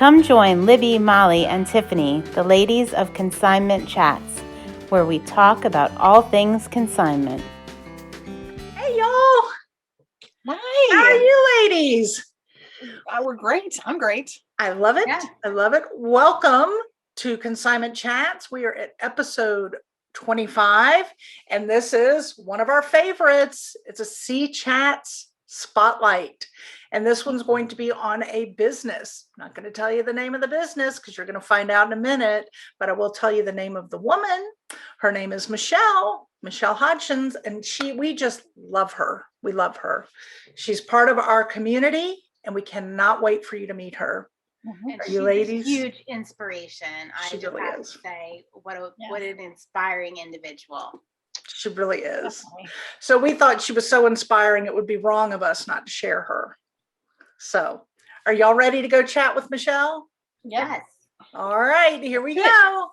Come join Libby, Molly, and Tiffany, the ladies of Consignment Chats, where we talk about all things consignment. Hey, y'all. Hi. How are you ladies? We're great. I'm great. I love it. Yeah. I love it. Welcome to Consignment Chats. We are at episode 25, and this is one of our favorites. It's a CChats Spotlight. And this one's going to be on a business. I'm not going to tell you the name of the business because you're going to find out in a minute, but I will tell you the name of the woman. Her name is Michelle Hodgson, and we just love her. We love her. She's part of our community, and we cannot wait for you to meet her. And Are she's you ladies? a huge inspiration. She I just really have is. to say, what an inspiring individual. She really is. Definitely. So we thought she was so inspiring, it would be wrong of us not to share her. So are y'all ready to go chat with Michelle? Yep. Yes. All right, here we go.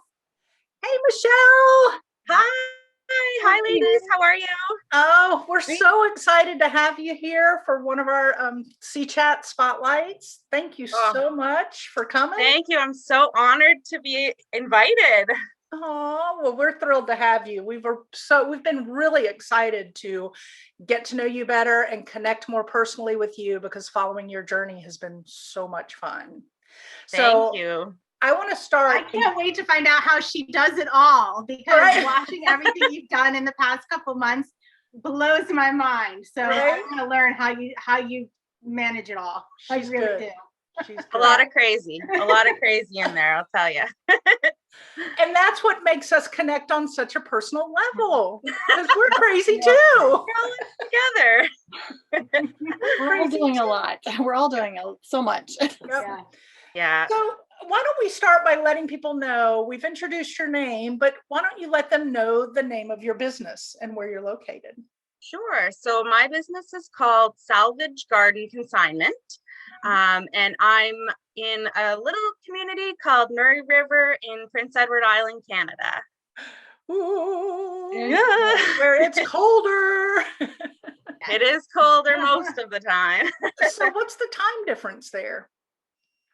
Hey, Michelle. Hi, ladies. How are you? Oh, we're so excited to have you here for one of our CChat Spotlights. Thank you so much for coming. Thank you. I'm so honored to be invited. Oh, well, we're thrilled to have you. We've been really excited to get to know you better and connect more personally with you because following your journey has been so much fun. Thank you. I want to start. I can't wait to find out how she does it all because watching everything you've done in the past couple months blows my mind. So I want to learn how you manage it all. I really do. She's a lot of crazy in there, I'll tell you. And that's what makes us connect on such a personal level because we're crazy too. We're all together. We're all doing a lot. We're all doing so much. Yeah. So why don't we start by letting people know, we've introduced your name, but why don't you let them know the name of your business and where you're located? Sure. So my business is called Salvage Garden Consignment. And I'm in a little community called Murray River in Prince Edward Island, Canada. Ooh, yeah. Where it's colder. It is colder most of the time. So what's the time difference there?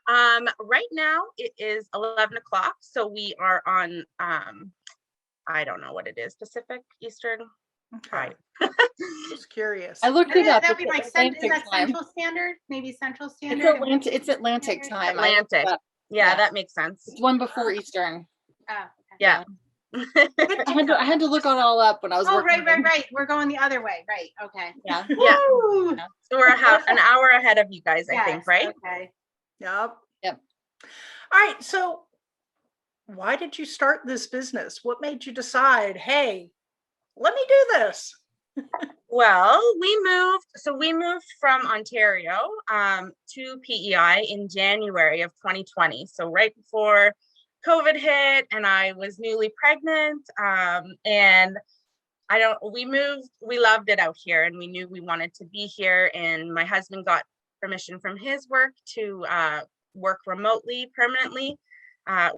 Right now it is 11 o'clock. So we are on, I don't know what it is, Pacific, Eastern. Okay. Just curious. I looked it up. That'd be like Central Standard, maybe Central Standard. It's Atlantic time. Atlantic. Yeah, that makes sense. It's one before Eastern. Oh, okay. Yeah. I had to look it all up when I was working. Right. We're going the other way. Right. Okay. Yeah. Yeah. So we're an hour ahead of you guys, I think, right? Okay. Yep. Yep. All right. So why did you start this business? What made you decide, hey, let me do this? Well, we moved from Ontario to PEI in January of 2020. So right before COVID hit, and I was newly pregnant. And we loved it out here, and we knew we wanted to be here. And my husband got permission from his work to work remotely permanently,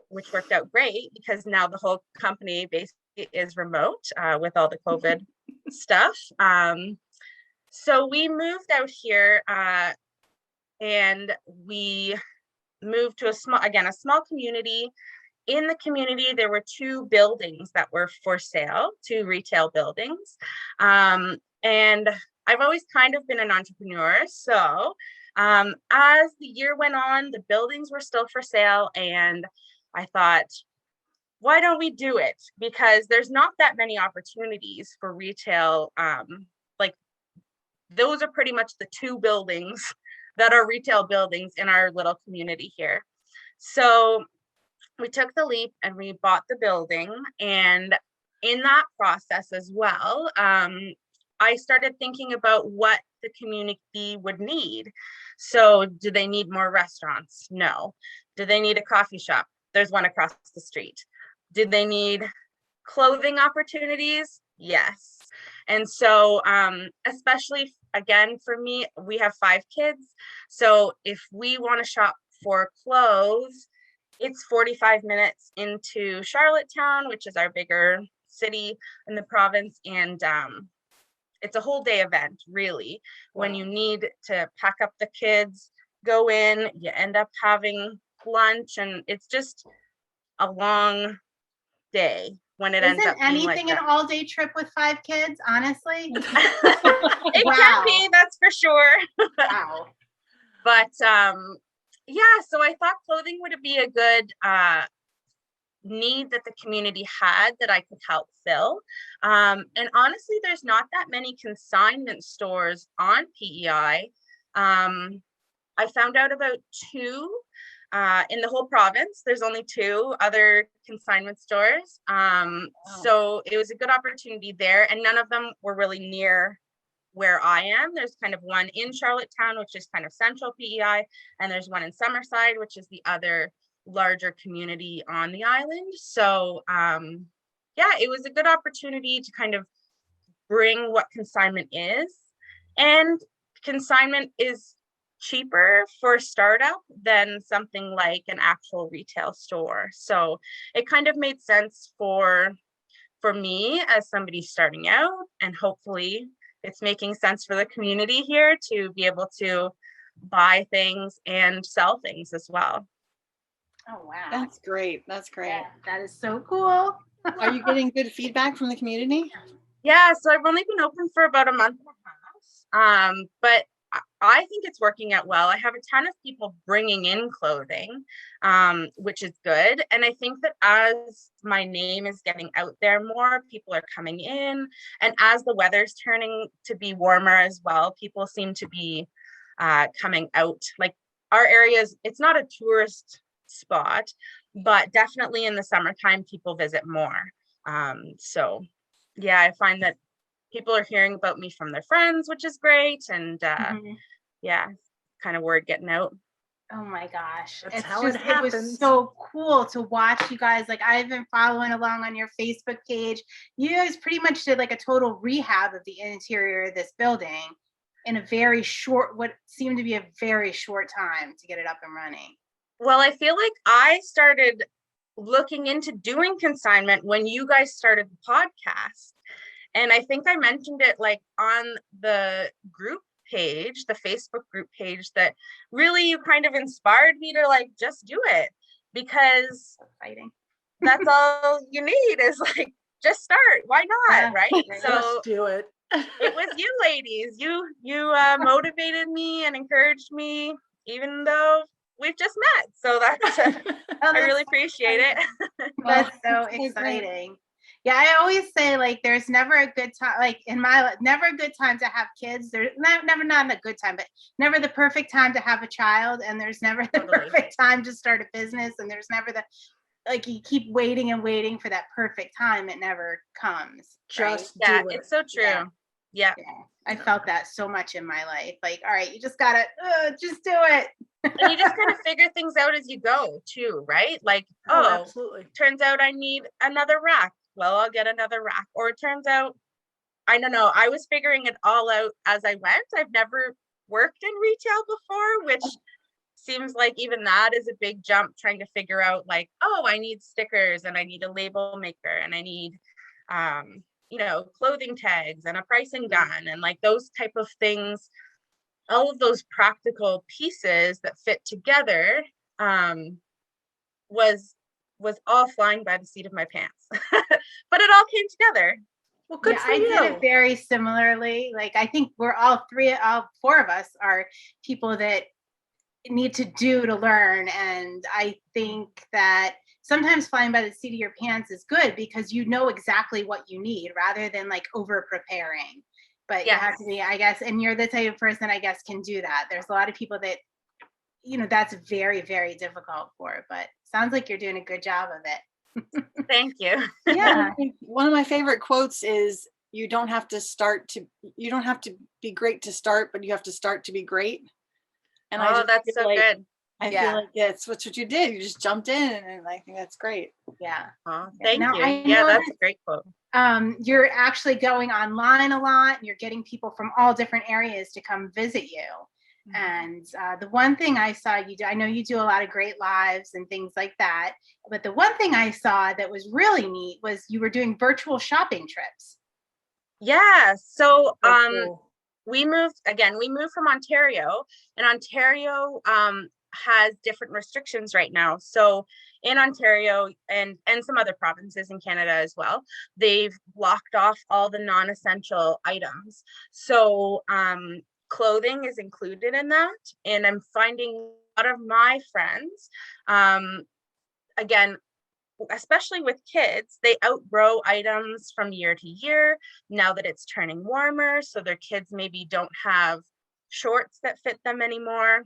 which worked out great because now the whole company basically is remote with all the COVID stuff. So we moved out here and we moved to a small community. In the community, there were two buildings that were for sale, two retail buildings. And I've always kind of been an entrepreneur. So as the year went on, the buildings were still for sale. And I thought, why don't we do it? Because there's not that many opportunities for retail. Like those are pretty much the two buildings that are retail buildings in our little community here. So we took the leap and we bought the building. And in that process as well, I started thinking about what the community would need. So do they need more restaurants? No. Do they need a coffee shop? There's one across the street. Did they need clothing opportunities? Yes. And so, especially again, for me, we have 5 kids. So if we want to shop for clothes, it's 45 minutes into Charlottetown, which is our bigger city in the province. And it's a whole day event, really. When you need to pack up the kids, go in, you end up having lunch, and it's just a long day when it ends up Isn't being like anything an that. all-day trip with 5 kids, honestly? It Wow. can be, that's for sure. Wow. But yeah, so I thought clothing would be a good need that the community had that I could help fill. And honestly, there's not that many consignment stores on PEI. I found out about 2 in the whole province. There's only 2 other consignment stores. So it was a good opportunity there, and none of them were really near where I am. There's kind of one in Charlottetown, which is kind of central PEI, and there's one in Summerside, which is the other larger community on the island. So yeah, it was a good opportunity to kind of bring what consignment is. And consignment is cheaper for startup than something like an actual retail store. So it kind of made sense for me as somebody starting out, and hopefully it's making sense for the community here to be able to buy things and sell things as well. Oh, wow. That's great. That's great. Yeah, that is so cool. Are you getting good feedback from the community? Yeah, so I've only been open for about a month and a half, but I think it's working out well. I have a ton of people bringing in clothing, which is good. And I think that as my name is getting out there more, people are coming in. And as the weather's turning to be warmer as well, people seem to be coming out. Like our areas, it's not a tourist spot, but definitely in the summertime, people visit more. So yeah, I find that people are hearing about me from their friends, which is great. And yeah, kind of word getting out. Oh my gosh. That's It's how just, it it was happens. so cool to watch you guys. Like, I've been following along on your Facebook page. You guys pretty much did like a total rehab of the interior of this building in a very short, what seemed to be a very short time to get it up and running. Well, I feel like I started looking into doing consignment when you guys started the podcast. And I think I mentioned it like on the group page, the Facebook group page, that really you kind of inspired me to like just do it, because Exciting. that's all you need is like just start. Why not? Right? So Just do it. it was you ladies. You motivated me and encouraged me, even though we've just met. So that's I really appreciate it. That's so exciting. Yeah, I always say like there's never a good time, like in my life, never a good time to have kids. There's never not a good time, but never the perfect time to have a child, and there's never the perfect time to start a business, and there's never the, like, you keep waiting and waiting for that perfect time. It never comes. Just Yeah, do it. it's so true. Yeah. I felt that so much in my life. Like, all right, you just gotta just do it. And you just kind of figure things out as you go too, right? Like, absolutely. Turns out I need another rack. Well, I'll get another rack. Or it turns out, I don't know, I was figuring it all out as I went. I've never worked in retail before, which seems like even that is a big jump, trying to figure out like, I need stickers and I need a label maker and I need, clothing tags and a pricing gun and like those type of things. All of those practical pieces that fit together was all flying by the seat of my pants. But it all came together. Well, good for you. I did it very similarly. Like, I think we're all 4 of us are people that need to do to learn. And I think that sometimes flying by the seat of your pants is good because you know exactly what you need rather than like over preparing. But you have to be, I guess, and you're the type of person, I guess, can do that. There's a lot of people that, that's very, very difficult for, but sounds like you're doing a good job of it. Thank you. Yeah. One of my favorite quotes is, you don't have to be great to start, but you have to start to be great. And that's so good. I feel like that's what you did. You just jumped in, and I think that's great. Yeah. Thank you. Yeah, that's a great quote. You're actually going online a lot, and you're getting people from all different areas to come visit you. And the one thing I saw you do, I know you do a lot of great lives and things like that, but the one thing I saw that was really neat was you were doing virtual shopping trips. Yeah. So cool. we moved from Ontario, and Ontario has different restrictions right now. So in Ontario and some other provinces in Canada as well, they've blocked off all the non-essential items. So clothing is included in that. And I'm finding a lot of my friends, again, especially with kids, they outgrow items from year to year now that it's turning warmer. So their kids maybe don't have shorts that fit them anymore.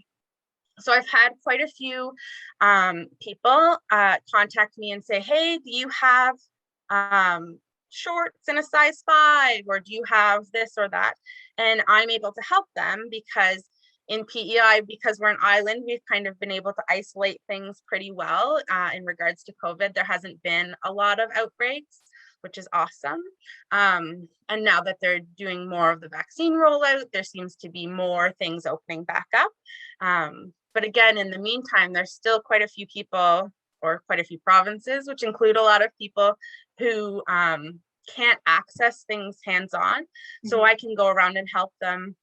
So I've had quite a few people contact me and say, hey, do you have shorts in a size 5, or do you have this or that? And I'm able to help them because in PEI, because we're an island, we've kind of been able to isolate things pretty well in regards to COVID. There hasn't been a lot of outbreaks, which is awesome. And now that they're doing more of the vaccine rollout, there seems to be more things opening back up. But again, in the meantime, there's still quite a few people, or quite a few provinces, which include a lot of people who can't access things hands-on. So I can go around and help them.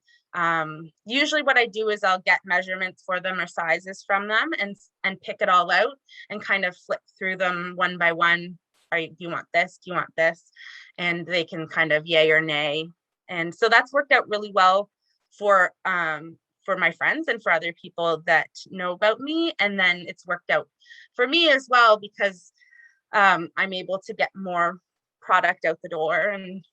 Usually what I do is I'll get measurements for them or sizes from them and pick it all out and kind of flip through them one by one. Do you want this? Do you want this? And they can kind of yay or nay. And so that's worked out really well for my friends and for other people that know about me. And then it's worked out for me as well, because I'm able to get more product out the door and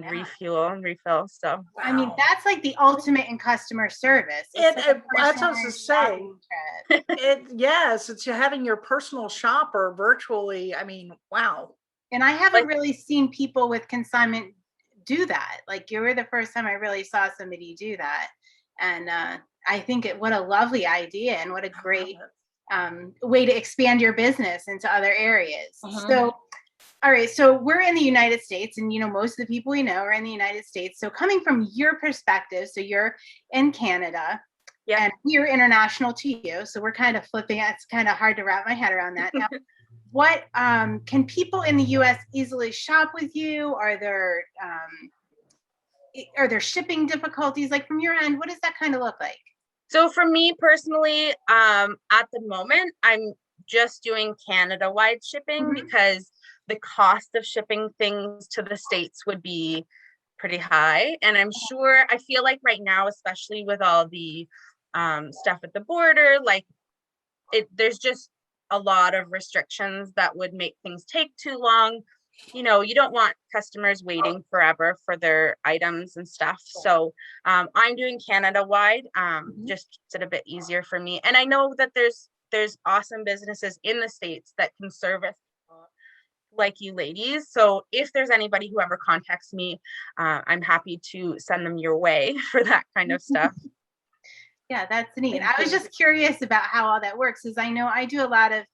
refuel and refill. So I mean, that's like the ultimate in customer service. That's what I was to say. Yes, it's having your personal shopper virtually. I mean, wow. And I haven't really seen people with consignment do that. Like, you were the first time I really saw somebody do that. And I think what a lovely idea, and what a great way to expand your business into other areas. So, all right, so we're in the United States, and most of the people we know are in the United States. So coming from your perspective, so you're in Canada, and we're international to you. So we're kind of flipping. It's kind of hard to wrap my head around that. Now, what can people in the U.S. easily shop with you? Are there shipping difficulties? Like, from your end, what does that kind of look like? So for me personally, at the moment, I'm just doing Canada-wide shipping because the cost of shipping things to the States would be pretty high. And I'm sure, I feel like right now, especially with all the stuff at the border, like there's just a lot of restrictions that would make things take too long. You don't want customers waiting forever for their items and stuff. So I'm doing Canada-wide, just makes it a bit easier for me. And I know that there's awesome businesses in the States that can service like you ladies. So if there's anybody who ever contacts me, I'm happy to send them your way for that kind of stuff. Yeah, that's neat. I was just curious about how all that works, because I know I do a lot of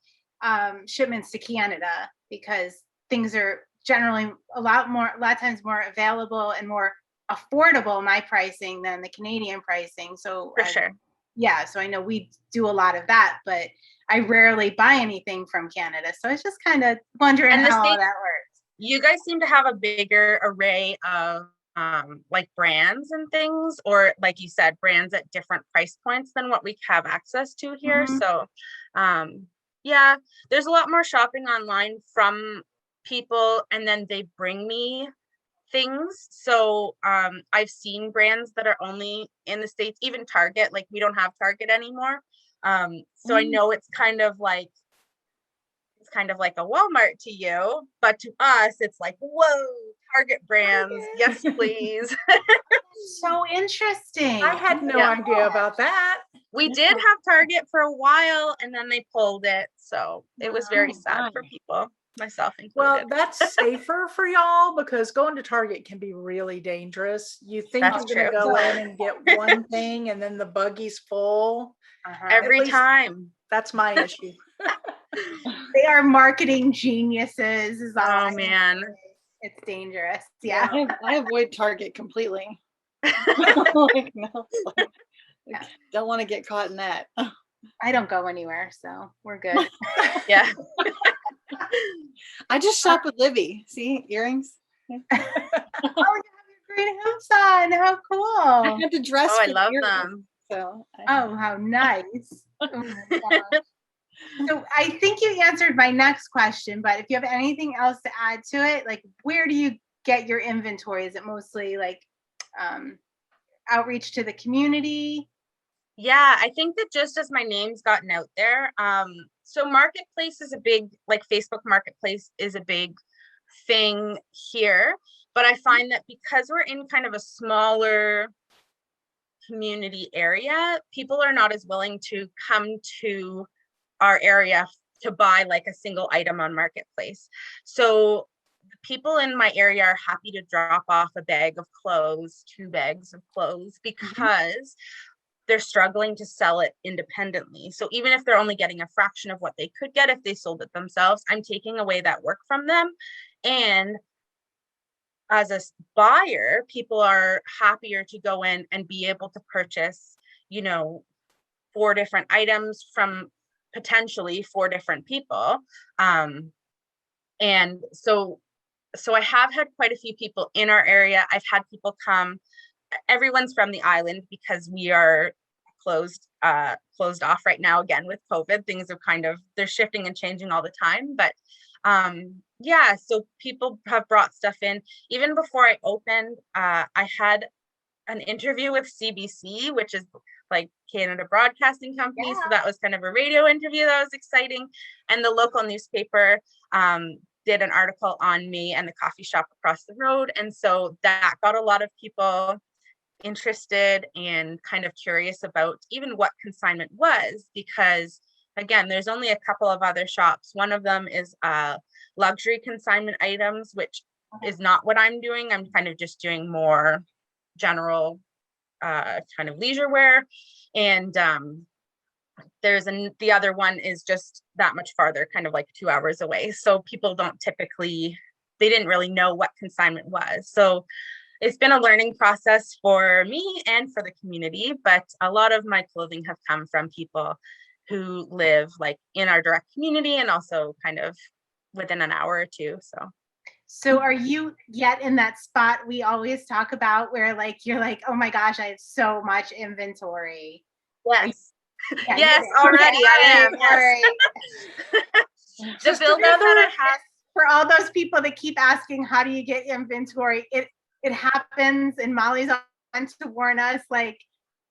shipments to Canada, because things are generally a lot of times more available and more affordable, my pricing, than the Canadian pricing. So for sure. Yeah, so I know we do a lot of that, but I rarely buy anything from Canada. So I was just kind of wondering how all that works. You guys seem to have a bigger array of like brands and things, or like you said, brands at different price points than what we have access to here. So yeah, there's a lot more shopping online from people, and then they bring me things. So I've seen brands that are only in the States, even Target. Like, we don't have Target anymore. So I know it's kind of like a Walmart to you, but to us it's like, whoa, Target brands, yes please. So interesting. I had no idea about that. We did have Target for a while, and then they pulled it, so it was very sad for people, myself included. Well, that's safer for y'all, because going to Target can be really dangerous. You think you're going to go in and get one thing, and then the buggy's full. Every time. That's my issue. They are marketing geniuses. Man. It's dangerous. Yeah. I avoid Target completely. Don't want to get caught in that. I don't go anywhere, so we're good. Yeah. I just shop with Livy. See, earrings. Oh, you have your green hoops on. How cool. I had to dress. I love them. So how nice. Oh my gosh. So I think you answered my next question, but if you have anything else to add to it, like where do you get your inventory? Is it mostly like outreach to the community? Yeah, I think that just as my name's gotten out there, so Marketplace is a big, like Facebook Marketplace is a big thing here, but I find that because we're in kind of a smaller community area, people are not as willing to come to our area to buy like a single item on Marketplace. So people in my area are happy to drop off a bag of clothes, 2 bags of clothes, because they're struggling to sell it independently. So even if they're only getting a fraction of what they could get if they sold it themselves, I'm taking away that work from them. And as a buyer, people are happier to go in and be able to purchase, 4 different items from potentially 4 different people. And so I have had quite a few people in our area. I've had people come. Everyone's from the island because we are closed off right now again with COVID. Things are they're shifting and changing all the time. But yeah, so people have brought stuff in. Even before I opened, I had an interview with CBC, which is like Canada Broadcasting Company. Yeah. So that was kind of a radio interview that was exciting. And the local newspaper did an article on me and the coffee shop across the road. And so that got a lot of people interested and kind of curious about even what consignment was, because again, there's only a couple of other shops. One of them is luxury consignment items, which is not what I'm doing. I'm kind of just doing more general kind of leisure wear. And the other one is just that much farther, kind of like 2 hours away. So people they didn't really know what consignment was. So it's been a learning process for me and for the community, but a lot of my clothing have come from people who live like in our direct community and also kind of within an hour or two. So are you yet in that spot we always talk about where like you're like, oh my gosh, I have so much inventory? Yes. Yeah, yes, already I am. Yes. The building that I have. For all those people that keep asking, how do you get inventory? It happens, and Molly's on to warn us, like,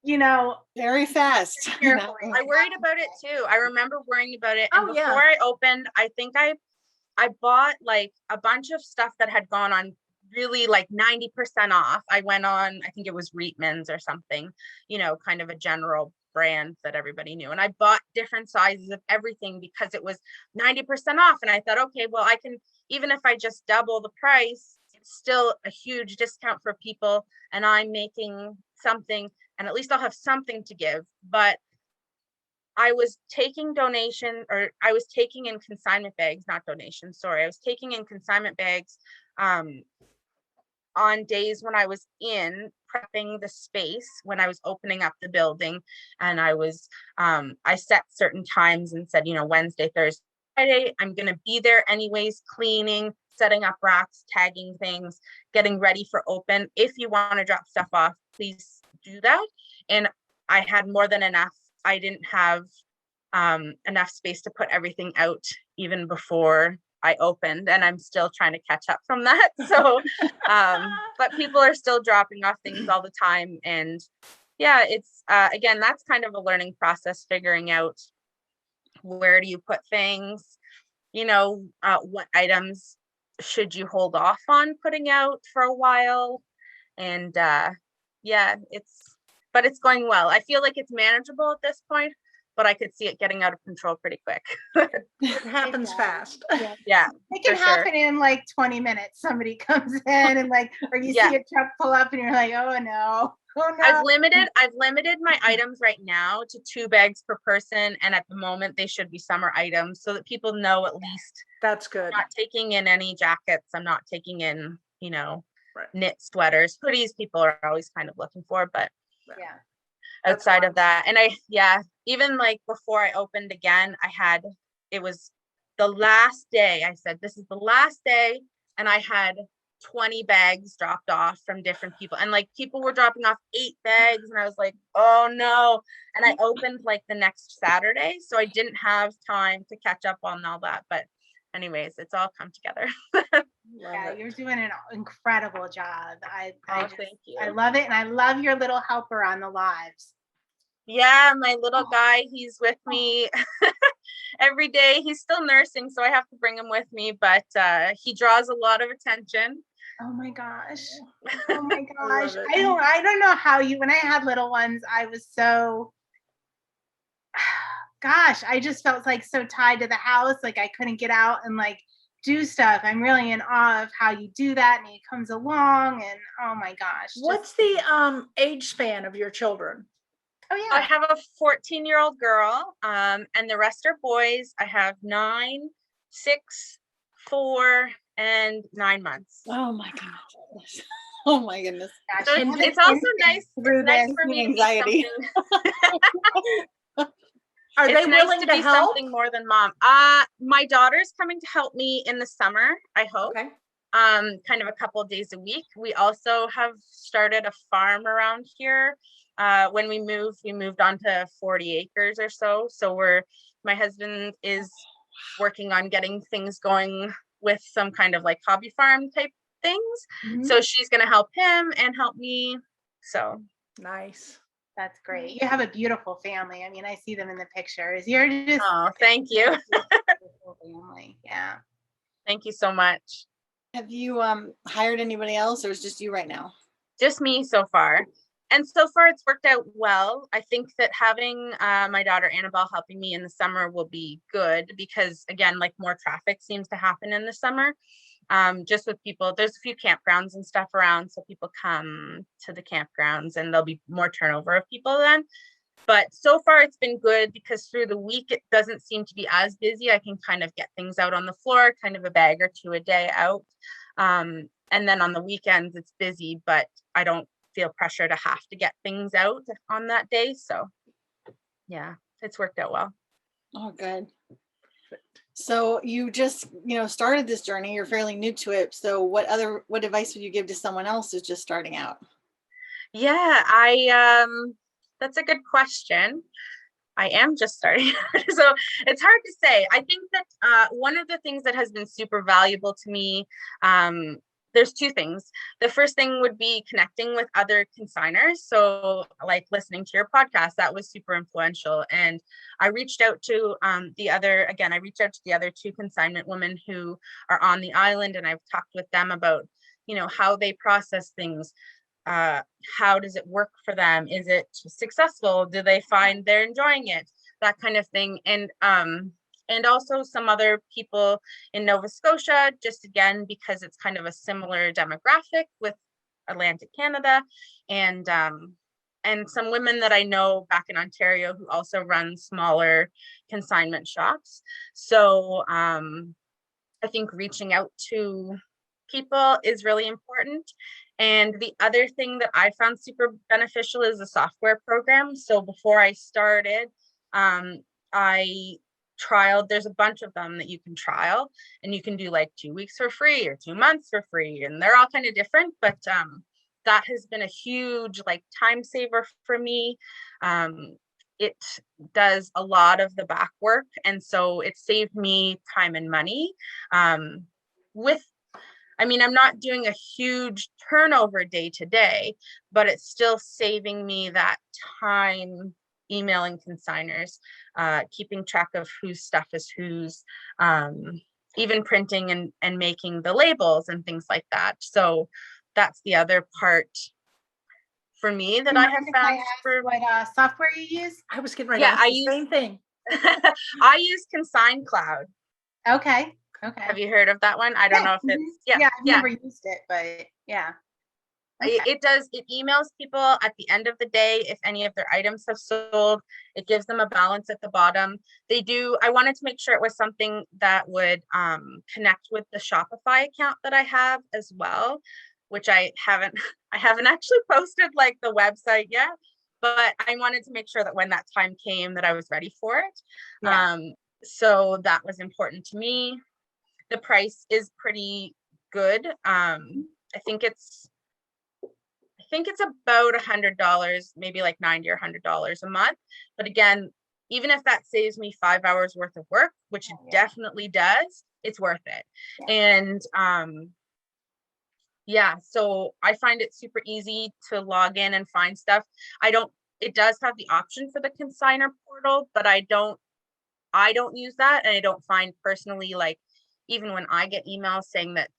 very fast. I worried about it too. I remember worrying about it. And before I opened, I think I bought like a bunch of stuff that had gone on really like 90% off. I went on, I think it was Reitman's or something, kind of a general brand that everybody knew. And I bought different sizes of everything because it was 90% off. And I thought, okay, well, I can, even if I just double the price, it's still a huge discount for people. And I'm making something, and at least I'll have something to give. But I was taking I was taking in consignment bags, not donations. Sorry. I was taking in consignment bags on days when I was prepping the space, when I was opening up the building, and I was, I set certain times and said, Wednesday, Thursday, Friday, I'm going to be there anyways, cleaning, setting up racks, tagging things, getting ready for open. If you want to drop stuff off, please do that. And I had more than enough. I didn't have enough space to put everything out even before I opened, and I'm still trying to catch up from that. So, but people are still dropping off things all the time. And yeah, it's, again, that's kind of a learning process, figuring out where do you put things, what items should you hold off on putting out for a while. And yeah, but it's going well. I feel like it's manageable at this point, but I could see it getting out of control pretty quick. It happens fast. Yeah. It can happen in like 20 minutes. Somebody comes in and like, or you see a truck pull up and you're like, oh no. I've limited my items right now to 2 bags per person. And at the moment they should be summer items so that people know at least. That's good. I'm not taking in any jackets. I'm not taking in, knit sweaters, hoodies people are always kind of looking for, but outside of that. And even like before I opened again, it was the last day. I said, this is the last day. And I had 20 bags dropped off from different people, and like people were dropping off 8 bags, and I was like, oh no. And I opened like the next Saturday, so I didn't have time to catch up on all that, but anyways, it's all come together. Yeah, you're doing an incredible job. Thank you. I love it, and I love your little helper on the lives. Yeah, my little guy, he's with me every day. He's still nursing, so I have to bring him with me, but he draws a lot of attention. Oh my gosh. Oh my gosh. I don't know how when I had little ones, I was so, gosh, I just felt like so tied to the house. Like I couldn't get out and like do stuff. I'm really in awe of how you do that, and he comes along, and oh my gosh. What's the age span of your children? Oh yeah. I have a 14-year-old girl, and the rest are boys. I have 9, 6, 4, and 9 months. Oh my goodness. Oh my goodness. So it's also nice. It's nice for me anxiety. Are they willing to be help? Something more than mom. My daughter's coming to help me in the summer, I hope. Okay. Kind of a couple of days a week. We also have started a farm around here. When we moved on to 40 acres or so. So my husband is working on getting things going with some kind of like hobby farm type things. Mm-hmm. So she's going to help him and help me. So nice. That's great. You have a beautiful family. I mean, I see them in the pictures. You're just thank you. Family. Yeah. Thank you so much. Have you hired anybody else, or is it just you right now? Just me so far. And so far it's worked out well. I think that having my daughter Annabelle helping me in the summer will be good, because again, like more traffic seems to happen in the summer. Just with people, there's a few campgrounds and stuff around, so people come to the campgrounds and there'll be more turnover of people then. But so far it's been good, because through the week it doesn't seem to be as busy. I can kind of get things out on the floor, kind of a bag or two a day out. And then on the weekends it's busy, but I don't feel pressure to have to get things out on that day. So yeah, it's worked out well. Oh, good. So you just, started this journey. You're fairly new to it. So what advice would you give to someone else who's just starting out? Yeah, that's a good question. I am just starting. So it's hard to say. I think that one of the things that has been super valuable to me, there's 2 things. The first thing would be connecting with other consigners. So like listening to your podcast, that was super influential. And I reached out to the other 2 consignment women who are on the island. And I've talked with them about, how they process things. How does it work for them? Is it successful? Do they find they're enjoying it? That kind of thing. And also some other people in Nova Scotia, just again, because it's kind of a similar demographic with Atlantic Canada, and some women that I know back in Ontario who also run smaller consignment shops. So I think reaching out to people is really important. And the other thing that I found super beneficial is the software program. So before I started, I trialed, there's a bunch of them that you can trial, and you can do like 2 weeks for free or 2 months for free, and they're all kind of different, but that has been a huge like time saver for me. It does a lot of the back work, and so it saved me time and money. I'm not doing a huge turnover day to day, but it's still saving me that time emailing consigners, keeping track of whose stuff is whose, even printing and making the labels and things like that. So that's the other part for me that I have found. What software you use? I was getting ready to ask the same thing. I use Consign Cloud. Okay. Have you heard of that one? I don't know if it's I've never used it, but yeah. Okay. It emails people at the end of the day if any of their items have sold. It gives them a balance at the bottom. I wanted to make sure it was something that would connect with the Shopify account that I have as well, which I haven't actually posted like the website yet, but I wanted to make sure that when that time came that I was ready for it. Yeah. So that was important to me. The price is pretty good. I think it's about $100, maybe like $90 or $100 a month. But again, even if that saves me 5 hours worth of work, which it definitely does, it's worth it. And so I find it super easy to log in and find stuff. It does have the option for the consignor portal, but I don't use that. And I don't find personally, like, even when I get emails saying that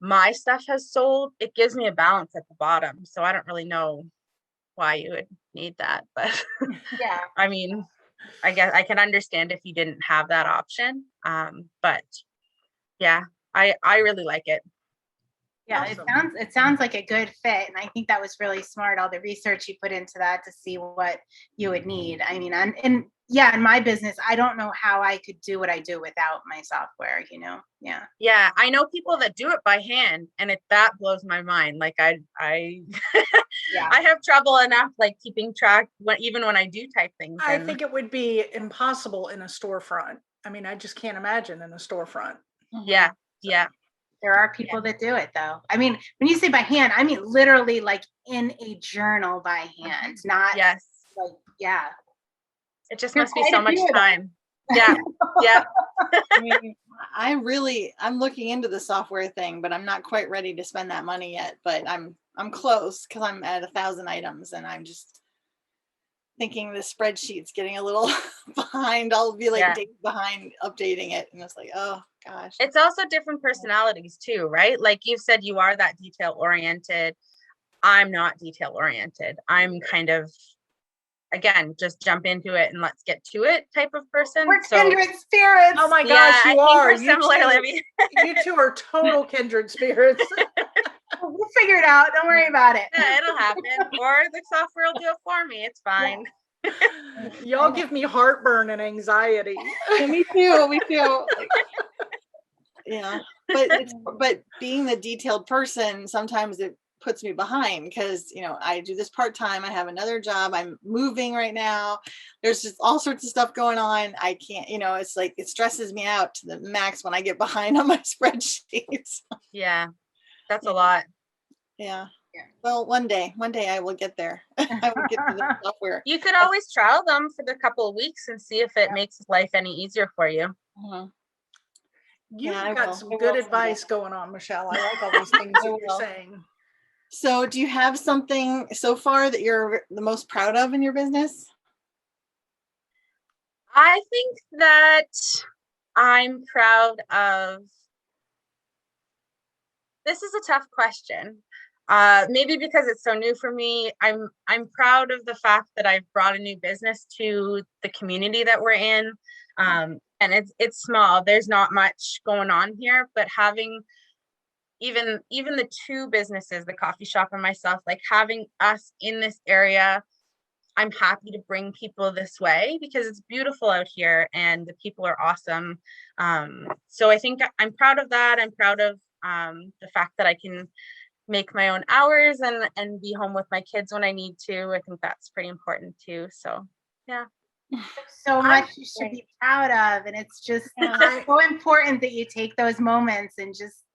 my stuff has sold, it gives me a balance at the bottom. So I don't really know why you would need that, but I mean, I guess I can understand if you didn't have that option. But yeah, I really like it. Yeah, Awesome. it sounds like a good fit, and I think that was really smart. All the research you put into that to see what you would need. I mean, in my business, I don't know how I could do what I do without my software. Yeah, I know people that do it by hand, and that blows my mind. Like I I have trouble enough like keeping track even when I do type things. I think it would be impossible in a storefront. I mean, I just can't imagine in a storefront. Yeah. There are people that do it though. I mean, when you say by hand, I mean literally like in a journal by hand, not like, It just must be so much time. Yeah. I mean, I'm looking into the software thing, but I'm not quite ready to spend that money yet, but I'm close because I'm at 1,000 items and I'm just thinking the spreadsheet's getting a little behind. I'll be like days behind updating it. And it's like, oh gosh. It's also different personalities too, right? Like you said, you are that detail oriented. I'm not detail oriented. I'm kind of, again, just jump into it and let's get to it type of person. We're kindred spirits. Oh my gosh, you are. We're similar, Libby. You two are total kindred spirits. We'll figure it out. Don't worry about it. Yeah, it'll happen. Or the software will do it for me. It's fine. Y'all give me heartburn and anxiety. Yeah, me too. Yeah, but being the detailed person, sometimes it puts me behind because I do this part-time. I have another job. I'm moving right now. There's just all sorts of stuff going on. I can't, it's like it stresses me out to the max when I get behind on my spreadsheets. Yeah, that's a lot. Yeah. Well, one day I will get there. I will get to the software. You could always trial them for the couple of weeks and see if it makes life any easier for you. Uh-huh. You've got some good advice going on, Michelle. I like all these things that you're saying. So do you have something so far that you're the most proud of in your business? I think that I'm proud of, this is a tough question. Maybe because it's so new for me. I'm proud of the fact that I've brought a new business to the community that we're in. And it's small. There's not much going on here, but having even the two businesses, the coffee shop and myself, like having us in this area, I'm happy to bring people this way because it's beautiful out here and the people are awesome. So I think I'm proud of that. I'm proud of the fact that I can make my own hours and be home with my kids when I need to. I think that's pretty important too. So yeah. So much you should be proud of, and it's just so important that you take those moments and just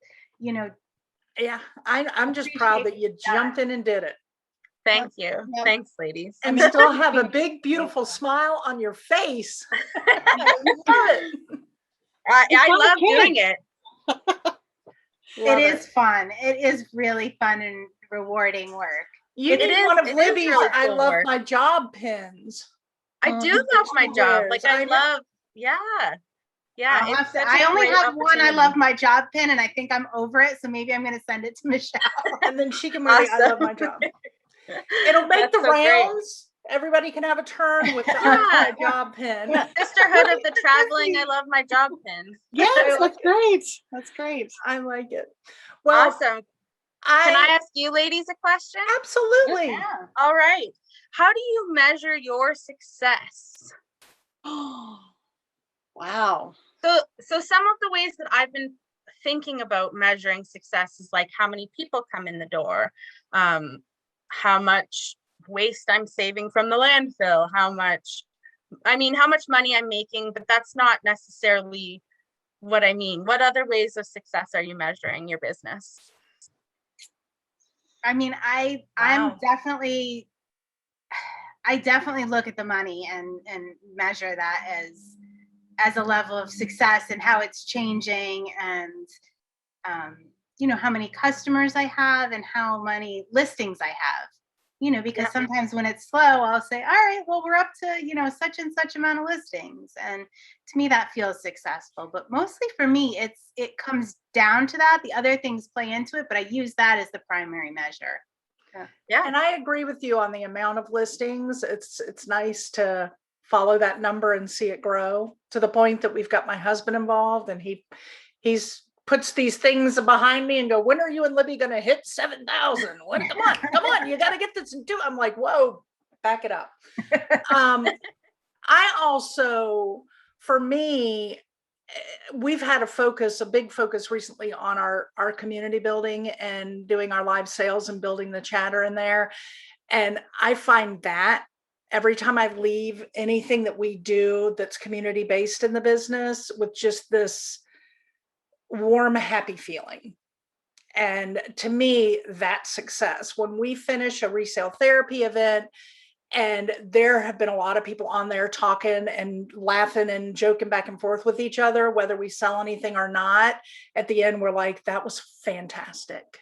I'm just proud that you jumped in and did it. Thank you. Yep. Thanks, ladies. And still have a big beautiful smile on your face. I love doing it. It is fun. It is really fun and rewarding work. You need one of Libby's really cool I love work. My job pins. I do love my job. Like I love, I only have one. I love my job pin, and I think I'm over it. So maybe I'm going to send it to Michelle, and then she can wear the I love my job. It'll make the rounds. Great. Everybody can have a turn with the my job pin. Sisterhood of the traveling. I love my job pin. Yes, that's great. That's great. I like it. Well, awesome. Can I ask you ladies a question? Absolutely. Yeah. All right. How do you measure your success? Oh, wow. So some of the ways that I've been thinking about measuring success is like how many people come in the door, how much waste I'm saving from the landfill, how much money I'm making, but that's not necessarily what I mean. What other ways of success are you measuring your business? I mean, I definitely look at the money and measure that as a level of success and how it's changing, and how many customers I have and how many listings I have. Because sometimes when it's slow, I'll say, all right, well, we're up to, such and such amount of listings. And to me, that feels successful. But mostly for me, it comes down to that. The other things play into it, but I use that as the primary measure. Yeah. And I agree with you on the amount of listings. It's nice to follow that number and see it grow, to the point that we've got my husband involved, and he's puts these things behind me and go, when are you and Libby going to hit 7,000? Come on, you got to get this and do. I'm like, whoa, back it up. I also, for me, we've had a big focus recently on our community building and doing our live sales and building the chatter in there. And I find that every time I leave anything that we do that's community based in the business with just this warm, happy feeling. And to me, that's success. When we finish a resale therapy event, and there have been a lot of people on there talking and laughing and joking back and forth with each other, whether we sell anything or not, at the end, we're like, that was fantastic.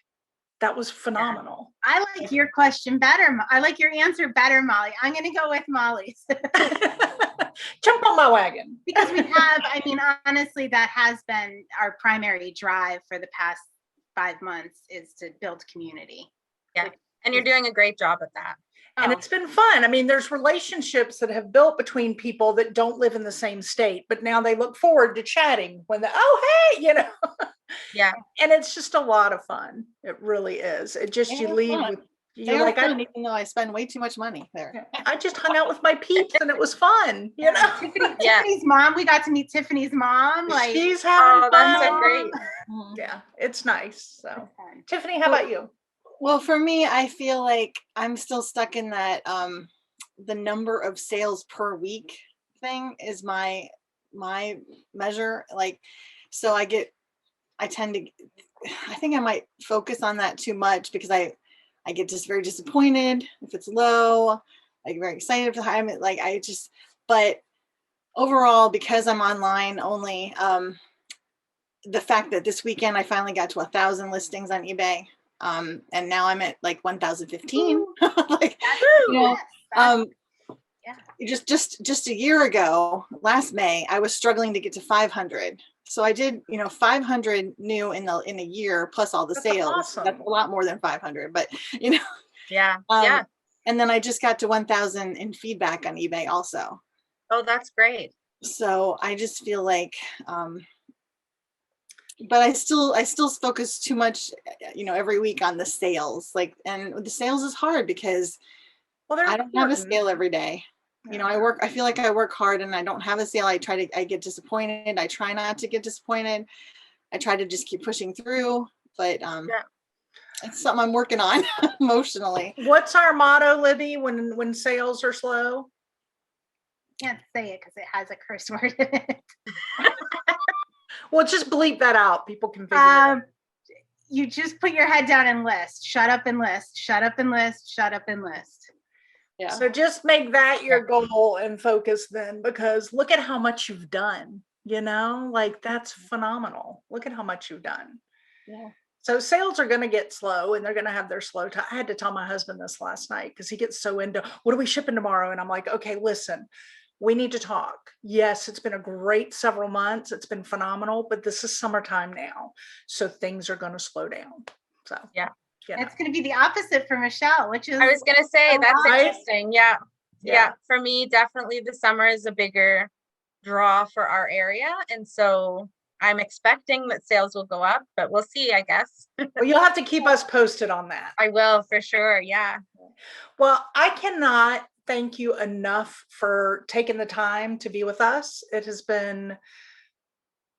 That was phenomenal. I like your question better. I like your answer better, Molly. I'm going to go with Molly's. Jump on my wagon. Because honestly, that has been our primary drive for the past 5 months, is to build community. Yeah. And you're doing a great job at that. And it's been fun. I mean, there's relationships that have built between people that don't live in the same state, but now they look forward to chatting when hey, Yeah. And it's just a lot of fun. It really is. It just, you leave with, you're like, even though I spend way too much money there. I just hung out with my peeps and it was fun, Tiffany's mom, we got to meet Tiffany's mom. Like, she's having fun. That's so great. Yeah, it's nice. So Tiffany, how about you? Well, for me, I feel like I'm still stuck in that the number of sales per week thing is my measure. Like, so I think I might focus on that too much, because I get just very disappointed if it's low. I get very excited for the high. But overall, because I'm online only, the fact that this weekend I finally got to 1,000 listings on eBay. And now I'm at like 1,015. Just a year ago, last May, I was struggling to get to 500. So I did, 500 new in a year, plus all the sales. Awesome. That's a lot more than 500, but Yeah. And then I just got to 1,000 in feedback on eBay also. Oh, that's great. So I just feel like, but I still focus too much, every week on the sales, and the sales is hard because I don't have a sale every day. I feel like I work hard and I don't have a sale. I get disappointed. I try not to get disappointed. I try to just keep pushing through, but it's something I'm working on emotionally. What's our motto, Libby, when sales are slow? Can't say it because it has a curse word in it. Well, just bleep that out. People can figure it out. You just put your head down and list. Shut up and list. Shut up and list. Shut up and list. Yeah. So just make that your goal and focus then, because look at how much you've done. That's phenomenal. Look at how much you've done. Yeah. So sales are going to get slow, and they're going to have their slow time. I had to tell my husband this last night because he gets so into, what are we shipping tomorrow? And I'm like, okay, listen, we need to talk. Yes, it's been a great several months. It's been phenomenal, but this is summertime now. So things are going to slow down. So yeah. It's going to be the opposite for Michelle, which is, I was going to say, that's right? interesting. Yeah. For me, definitely the summer is a bigger draw for our area. And so I'm expecting that sales will go up, but we'll see, I guess. Well, you'll have to keep us posted on that. I will, for sure. Yeah. Well, I cannot thank you enough for taking the time to be with us. It has been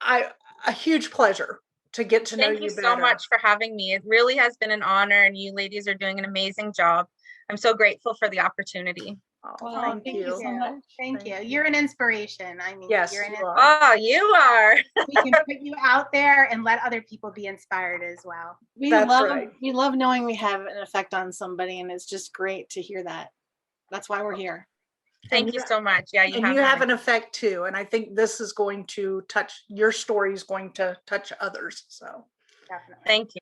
a huge pleasure to get to know you better. Thank you so much for having me. It really has been an honor, and you ladies are doing an amazing job. I'm so grateful for the opportunity. Oh, Well, thank you. so much. Thank Thank you. you. You're an inspiration. I mean, Yes, you're an you are. Oh, you are. we can put you out there and let other people be inspired as well. That's right. We love knowing we have an effect on somebody, and it's just great to hear that. That's why we're here. Thank you so much. Yeah, And you have an effect too. And I think this is going to touch, your story is going to touch others. So Definitely. Thank you.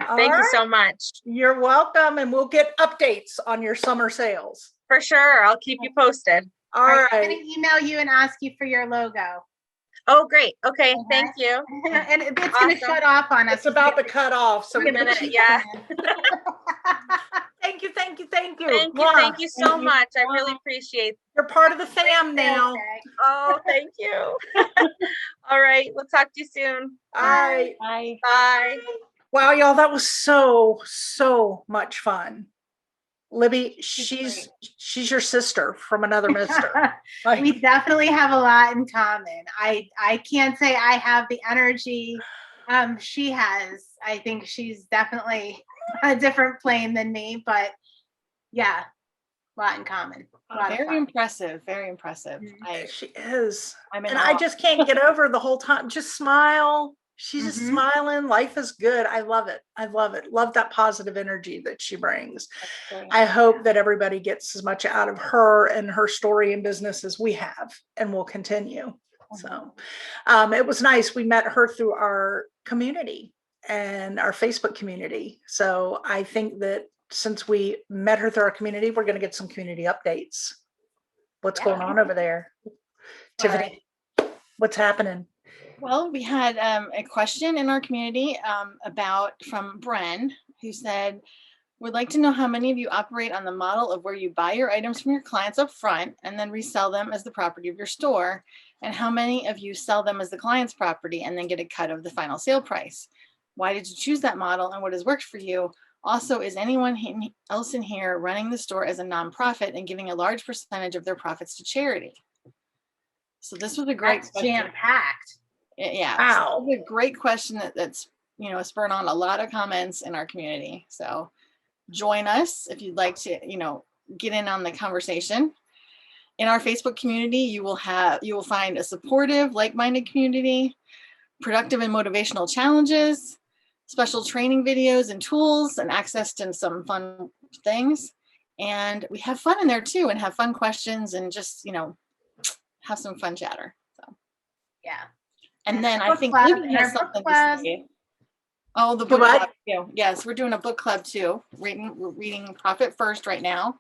all Thank you right. so much. You're welcome. And we'll get updates on your summer sales. For sure. I'll keep you posted. All I'm right. going to email you and ask you for your logo. Oh, great. Okay. Thank you. And it's going to Awesome. shut off on us. It's about to cut off. So Wait a minute. Yeah. thank you. Thank you. Thank you. Thank you. Thank you so much. I really appreciate it. You're part of the fam now. Oh, thank you. All right. We'll talk to you soon. All right. Bye. Bye. Wow, y'all, that was so much fun. Libby, she's your sister from another mister. Like, We definitely have a lot in common. I can't say I have the energy she has. I think she's definitely on a different plane than me, but yeah, a lot in common. A lot of Very fun. impressive. Very impressive. she is. I'm in And I awe. just can't get over the whole time. Just smile. She's just smiling. Life is good. I love it. I love it. Love that positive energy that she brings. I hope that everybody gets as much out of her and her story and business as we have and will continue. So it was nice. We met her through our community and our Facebook community. So I think that since we met her through our community, we're going to get some community updates. What's going on over there? Tiffany, what's happening? Well, we had a question in our community from Bren, who said, would like to know how many of you operate on the model of where you buy your items from your clients up front and then resell them as the property of your store, and how many of you sell them as the client's property and then get a cut of the final sale price. Why did you choose that model and what has worked for you? Also, is anyone else in here running the store as a nonprofit and giving a large percentage of their profits to charity? So this was a great question. Jam-packed. Yeah, Wow. so it's a great question that's spurred on a lot of comments in our community. So join us if you'd like to get in on the conversation. In our Facebook community, you will find a supportive, like-minded community, productive and motivational challenges, special training videos and tools, and access to some fun things. And we have fun in there too, and have fun questions, and just have some fun chatter. So yeah. And then I think club, Libby has something to say. Oh, the book what? club too. Yes, we're doing a book club too. We're reading Profit First right now.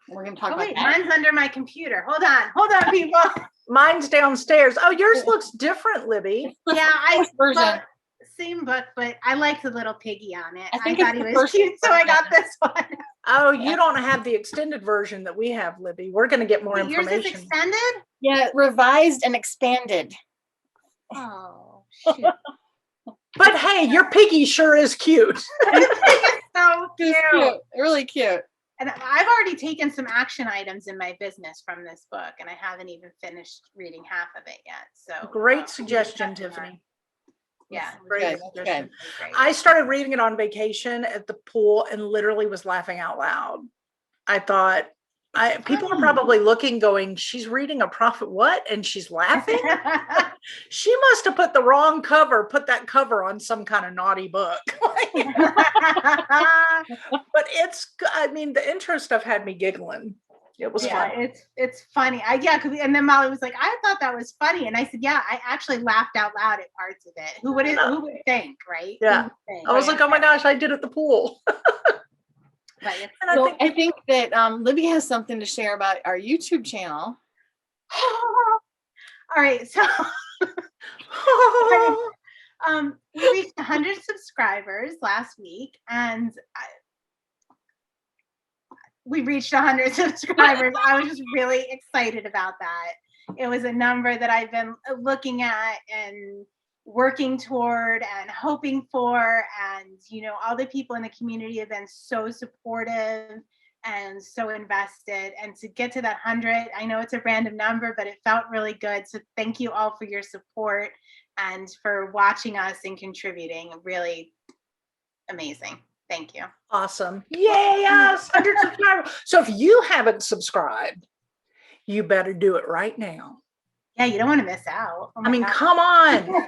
We're going to talk about that. Mine's under my computer. Hold on, people. Mine's downstairs. Oh, yours looks different, Libby. Yeah, version. Same book, but I like the little piggy on it. I think thought he it's the was first cute, so I got version. this one. Oh, you don't have the extended version that we have, Libby. We're going to get more Yours is information. extended? Yeah, revised and expanded. Oh, shoot. But hey, your piggy sure is cute. It's so It's cute. cute. Really cute. And I've already taken some action items in my business from this book, and I haven't even finished reading half of it yet. So Great suggestion, Tiffany. Yeah, Great Good. suggestion. Good. I started reading it on vacation at the pool and literally was laughing out loud. I thought, people are probably looking, going, she's reading a profit what? And she's laughing? She must have put that cover on some kind of naughty book. But the intro stuff had me giggling. It was fun. It's funny. And then Molly was like, I thought that was funny. And I said, yeah, I actually laughed out loud at parts of it. Who would think, right? Yeah. I was like, oh my gosh, I did at the pool. So I think that Libby has something to share about our YouTube channel. All right, so we reached 100 subscribers last week, and we reached 100 subscribers. I was just really excited about that. It was a number that I've been looking at and working toward and hoping for, and all the people in the community have been so supportive and so invested, and to get to that 100, I know it's a random number, but it felt really good. So thank you all for your support and for watching us and contributing. Really amazing. Thank you. Awesome. Yes, 100 subscribers. So if you haven't subscribed, you better do it right now. Yeah, you don't want to miss out. Oh I my mean, God. come on.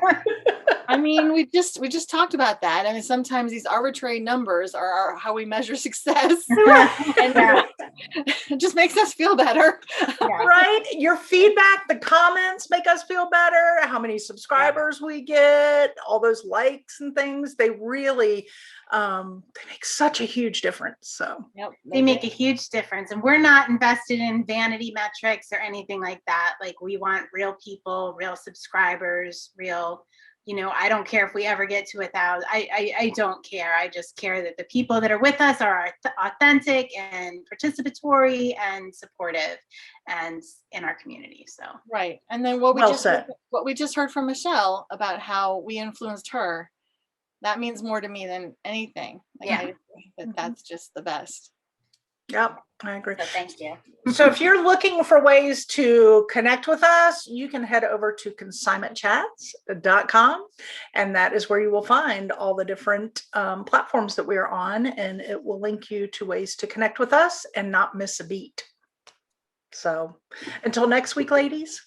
I mean, we just talked about that. I mean, sometimes these arbitrary numbers are how we measure success. And Yeah. it just makes us feel better. Yeah. Right? Your feedback, the comments make us feel better. How many subscribers we get, all those likes and things, they really they make such a huge difference. So Yep, They make a huge difference. And we're not invested in vanity metrics or anything like that. Like, we want real people, real subscribers, real, I don't care if we ever get to 1,000. I don't care. I just care that the people that are with us are authentic and participatory and supportive and in our community. So Right. And then what Well said. we just heard from Michelle about how we influenced her, that means more to me than anything. Like, Yeah. I think that that's just the best. yep, I agree. so thank you. So if you're looking for ways to connect with us, you can head over to consignmentchats.com, and that is where you will find all the different platforms that we are on, and it will link you to ways to connect with us and not miss a beat. So until next week, ladies.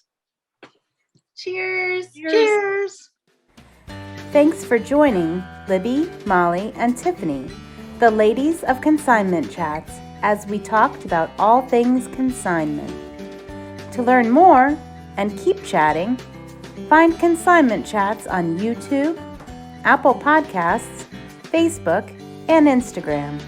Cheers. Cheers. Thanks for joining Libby, Molly, and Tiffany, the ladies of Consignment Chats, as we talked about all things consignment. To learn more and keep chatting, find Consignment Chats on YouTube, Apple Podcasts, Facebook, and Instagram.